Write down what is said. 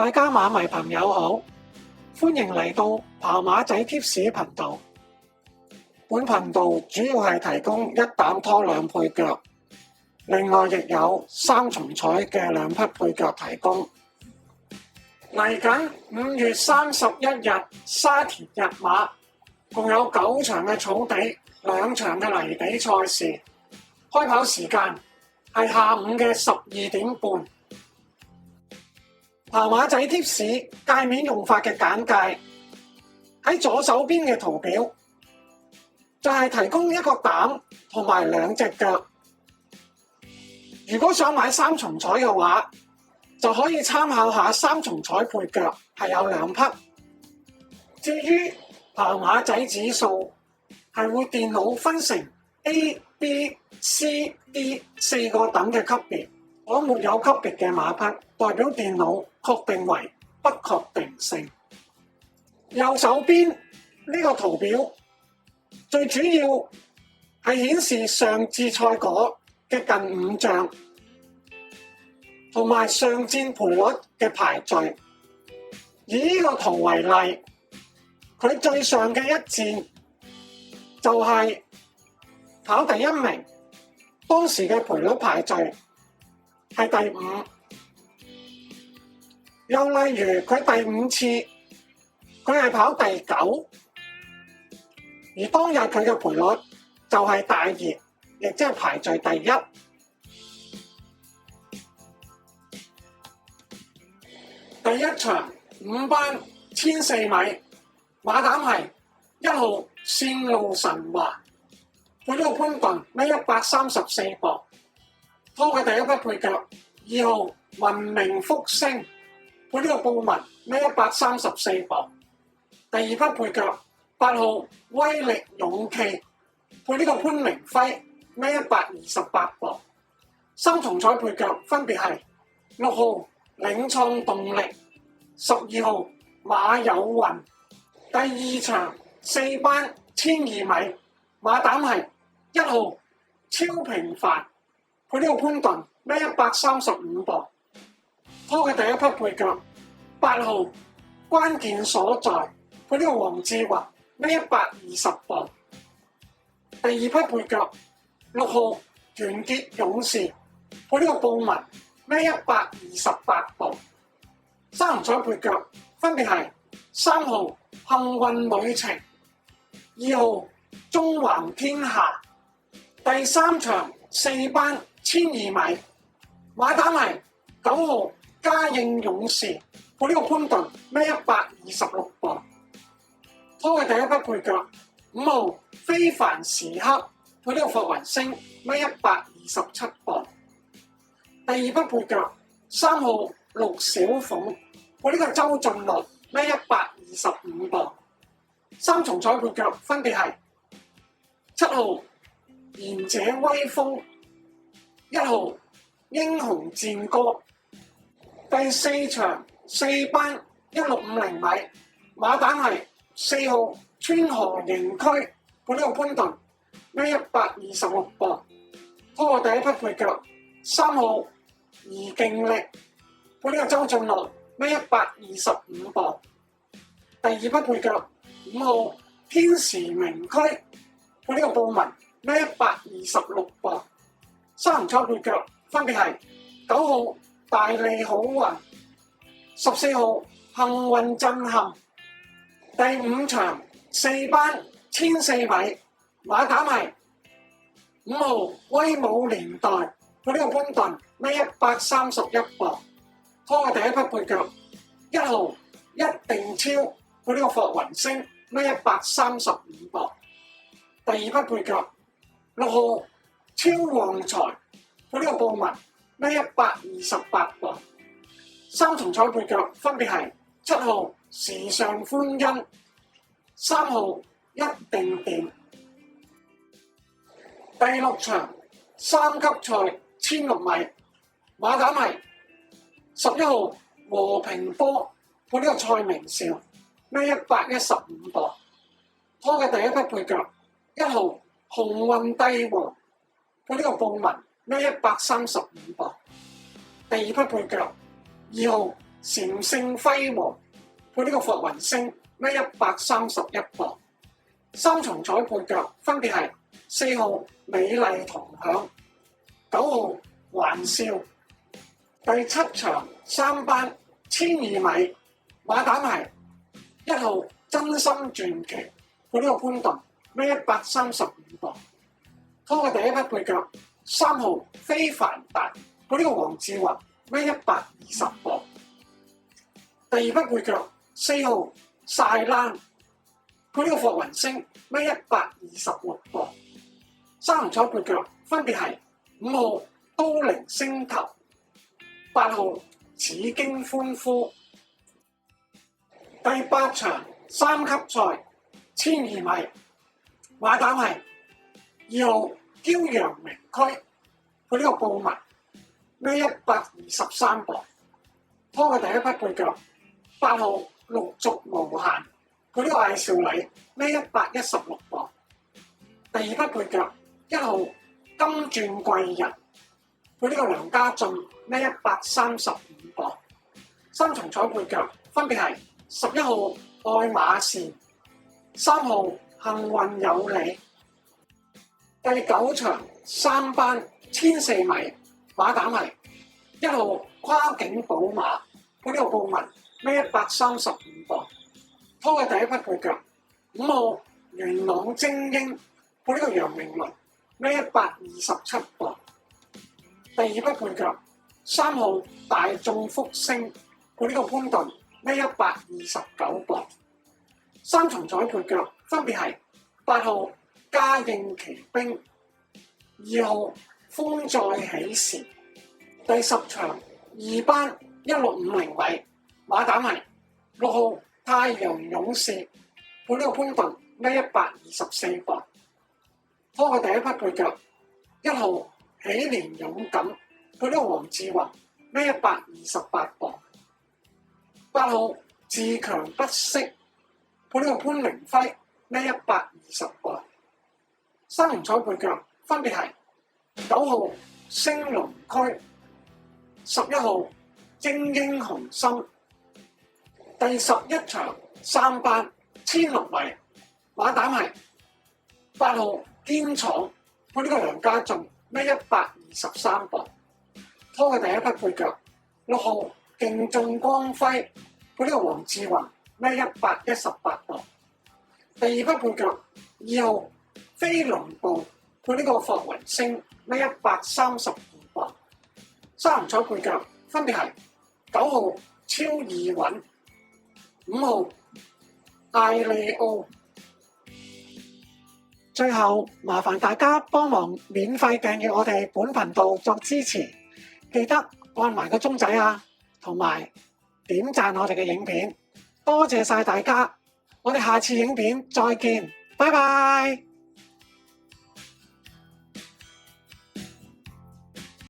大家馬迷朋友好，歡迎嚟到跑馬仔貼士頻道。本頻道主要係提供一膽拖兩配腳，另外亦有三重彩嘅兩匹配腳提供。嚟緊5月31日沙田日馬，共有9場嘅草地，2場嘅泥地賽事。開跑時間係下午嘅12點半。跑馬仔貼士界面用法嘅簡介，喺左手邊嘅圖表就係提供一個膽同埋2隻腳。如果想買三重彩嘅話，就可以參考下三重彩配腳係有2匹。至於跑馬仔指數係會電腦分成 A、B、C、D 4個等嘅級別，我沒有級別嘅馬匹代表電腦確定為不確定性。右手邊呢個圖表最主要係顯示上至賽果嘅近5仗，同埋上戰賠率嘅排序。以呢個圖為例，佢最上嘅一戰就係跑第1名，當時嘅賠率排序係第5。又例如佢第5次，佢係跑第9，而當日佢嘅賠率就係大熱，亦即係排序第1。第1場5班1400米，馬膽係1號線路神華，配呢個潘頓孭134磅，拖嘅第一匹配腳。2號文明福星，配呢個布文孭134磅，第2匹配腳。8號威力勇氣，配呢個潘明輝孭128磅。三重彩配腳分別係6號領創動力、12號馬有運。第2場4班1200米，馬膽係1號超平凡，配呢個潘頓孭135磅，拖嘅第一匹配腳。8號關鍵所在，配呢個黃志華孭120磅。第2匹配腳。6號團結勇士，配呢個布文孭128磅。三重彩配腳分別係3號幸運旅程、2號中橫天下。第3場4班1200米，馬膽係9號嘉應勇士，配呢個潘頓孭126磅，拖嘅第一匹配腳。5號非凡時刻，配呢個霍雲星孭127磅。第2匹配腳。3號陸小鳳，配呢個周俊樂孭125磅。三重彩配腳分別係7號賢者威風、1號英雄戰歌。第4場4班1650米，馬膽係4號川河營區，配呢個潘頓孭126磅，拖過第一匹配腳。3號宜勁力，配呢個周俊樂孭125磅。第2匹配腳。5號天時名區，配呢個布文孭126磅。三重彩配腳分別係9號大利好運、14號幸運震撼。第5場4班1400米，馬膽係5號威武年代，配呢個潘頓孭131磅，拖嘅第一匹配腳。1號一定超，配呢個霍雲星孭135磅。第2匹配腳。6號超旺財，配呢個布文孭128磅。三重彩配腳分別係7號時尚歡欣、3號一定掂。第6場3級賽1600米，馬膽係11號和平波，配呢個蔡明兆孭115磅，拖嘅第一匹配腳。1號鴻運帝王，配呢個布文孭135磅。第2匹配腳。2號禪聖輝煌配呢個霍雲星，131磅。三重彩配腳分別係4號美麗同享、9號玩笑。第7場3班1200米馬膽係1號真心傳奇配呢個潘頓，135磅。拖嘅第一匹配腳3號非凡達配呢個黃志雲，120磅。第二匹配腳4號晒冷配呢個霍雲星，126磅。三重彩配腳分別係5號都靈星球、8號紫荊歡呼。第8場3級賽1200米馬膽係2號驕陽明區配呢個布文，123磅。拖嘅第一匹配腳8號陸續無限配呢個艾少禮，116磅。第二匹配腳1號金鑽貴人配呢個梁家俊，135磅。三重彩配腳分別係11號愛馬仕、3號幸運有你。第9場3班1400米馬膽係1號跨境寶馬配呢個布文，135磅。拖嘅第一匹配腳5號元朗精英配呢個楊明倫，127磅。第二匹配腳3號大眾福星配呢個潘頓，129磅。三重彩配腳分別係8號嘉應奇兵、2號風再起時。第10場2班1650米馬膽係6號太陽勇士配呢個潘頓，124磅。拖嘅第一匹配腳1號喜連勇敢配呢個黃志雲，128磅。8號自強不息配呢個潘靈輝，120磅。三重彩配腳分別係9號升龍區、11號精英雄心。第11場3班1600米馬膽係8號堅闖配呢個梁家俊，123磅。拖嘅第一匹配腳6號勁進光輝配呢個黃志雲，118磅。第二匹配腳2號飛龍步配呢個霍雲星，132磅。三重彩配腳分別係9號超易穩、5號艾利奧。最後麻煩大家幫忙免費訂閱我哋本頻道作支持，記得按埋個鐘仔啊，同埋點讚我哋嘅影片，多謝晒大家，我哋下次影片再見，拜拜。